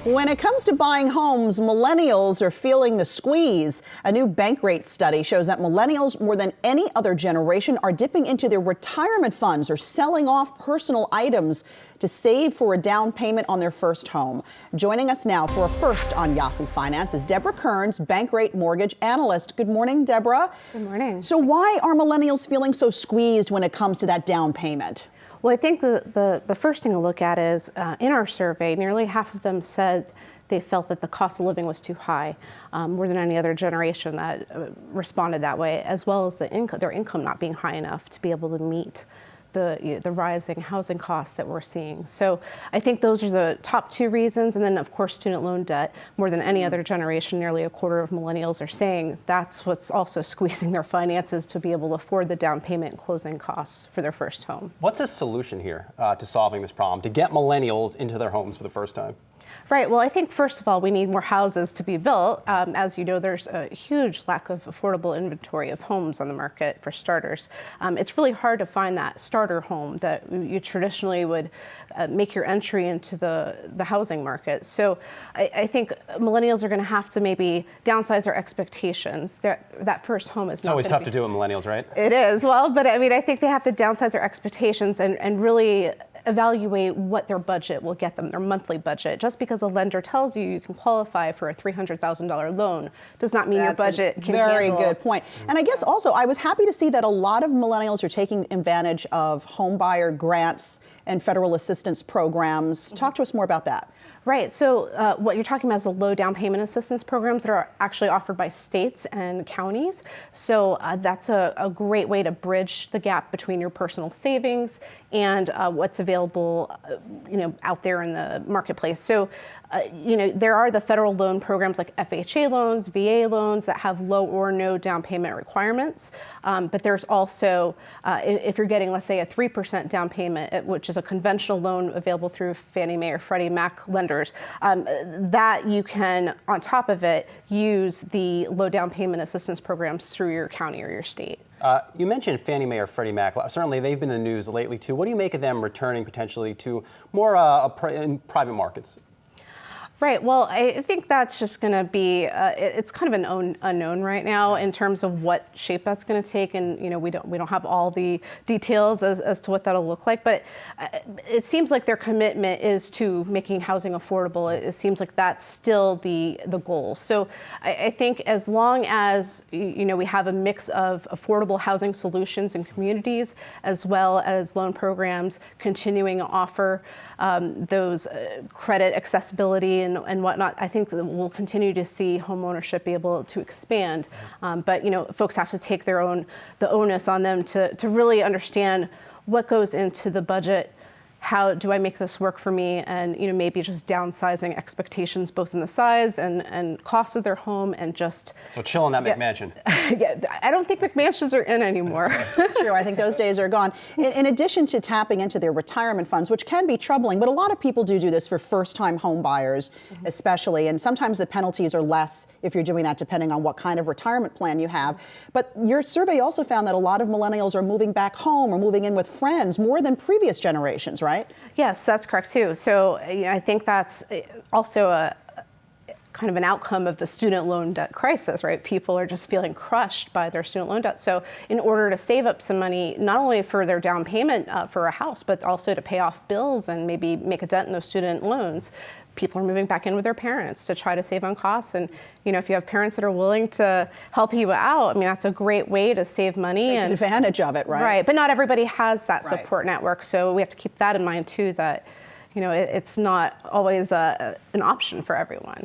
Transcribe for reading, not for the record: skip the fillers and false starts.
When it comes to buying homes, millennials are feeling the squeeze. A new Bankrate study shows that millennials, more than any other generation, are dipping into their retirement funds or selling off personal items to save for a down payment on their first home. Joining us now for a first on Yahoo Finance is Deborah Kearns, Bankrate mortgage analyst. Good morning, Deborah. Good morning. So why are millennials feeling so squeezed when it comes to that down payment? Well, I think the first thing to look at is in our survey, nearly half of them said they felt that the cost of living was too high, more than any other generation that responded that way, as well as their income not being high enough to be able to meet the rising housing costs that we're seeing. So I think those are the top two reasons. And then, of course, student loan debt. More than any other generation, nearly a quarter of millennials are saying that's what's also squeezing their finances to be able to afford the down payment and closing costs for their first home. What's a solution here to solving this problem, to get millennials into their homes for the first time? Right. Well, I think, first of all, we need more houses to be built. As you know, there's a huge lack of affordable inventory of homes on the market, for starters. It's really hard to find that starter home that you traditionally would make your entry into the housing market. So I think millennials are going to have to maybe downsize their expectations. That first home is not. It's always tough to do with millennials, right? It is. Well, but I mean, I think they have to downsize their expectations and really evaluate what their budget will get them, their monthly budget. Just because a lender tells you you can qualify for a $300,000 loan does not mean your budget can handle. Very good point. And I guess also I was happy to see that a lot of millennials are taking advantage of home buyer grants and federal assistance programs. Talk to us more about that. Right. So what you're talking about is the low down payment assistance programs that are actually offered by states and counties. So that's a great way to bridge the gap between your personal savings and what's available, out there in the marketplace. So, there are the federal loan programs like FHA loans, VA loans that have low or no down payment requirements. But there's also, if you're getting, let's say, a 3% down payment, which is a conventional loan available through Fannie Mae or Freddie Mac lenders, that you can, on top of it, use the low down payment assistance programs through your county or your state. You mentioned Fannie Mae or Freddie Mac. Certainly, they've been in the news lately, too. What do you make of them returning potentially to more in private markets? Right. Well, I think that's just going to be, it's kind of an unknown right now in terms of what shape that's going to take. And, we don't have all the details as to what that'll look like. But it seems like their commitment is to making housing affordable. It seems like that's still the goal. So I think as long as, we have a mix of affordable housing solutions in communities, as well as loan programs continuing to offer those credit accessibility and whatnot, I think that we'll continue to see home ownership be able to expand. But folks have to take the onus on them to really understand what goes into the budget. How do I make this work for me? And maybe just downsizing expectations both in the size and cost of their home, and just so chill on that McMansion. Yeah, I don't think McMansions are in anymore. That's true. I think those days are gone. In addition to tapping into their retirement funds, which can be troubling, but a lot of people do this for first-time home buyers, especially. And sometimes the penalties are less if you're doing that, depending on what kind of retirement plan you have. But your survey also found that a lot of millennials are moving back home or moving in with friends more than previous generations, right? Yes, that's correct too. So I think that's also a kind of an outcome of the student loan debt crisis, right? People are just feeling crushed by their student loan debt. So in order to save up some money, not only for their down payment for a house, but also to pay off bills and maybe make a dent in those student loans, people are moving back in with their parents to try to save on costs. And, if you have parents that are willing to help you out, I mean, that's a great way to save money. Take advantage of it, right? Right. But not everybody has that support network. So we have to keep that in mind, too, that, it's not always an option for everyone.